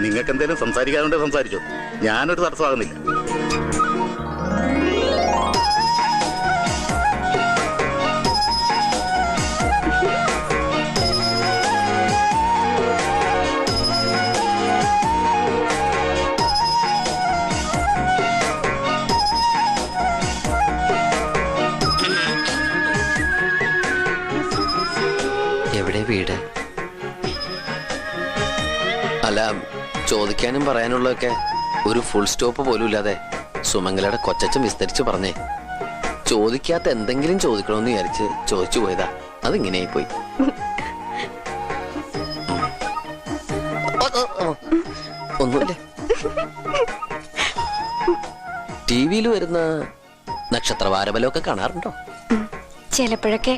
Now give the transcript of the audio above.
നിങ്ങൾക്ക് എന്തെങ്കിലും സംസാരിക്കാനുണ്ടെ സംസാരിച്ചോ, ഞാനൊരു തടസ്സമാകുന്നില്ല. എവിടെ വീട്? അല്ല, ചോദിക്കാനും പറയാനുള്ളതൊക്കെ ഒരു ഫുൾ സ്റ്റോപ്പ് പോലും ഇല്ലാതെ സുമംഗലയുടെ കൊച്ചച്ഛൻ വിസ്തരിച്ച് പറഞ്ഞേ. ചോദിക്കാത്ത എന്തെങ്കിലും ചോദിക്കണമെന്ന് വിചാരിച്ച് ചോദിച്ചു പോയതാ. അതിങ്ങനെയായി പോയി. ഒന്നുമില്ല. ടി വിയിൽ വരുന്ന നക്ഷത്രവാരബലമൊക്കെ കാണാറുണ്ടോ? ചിലപ്പോഴൊക്കെ.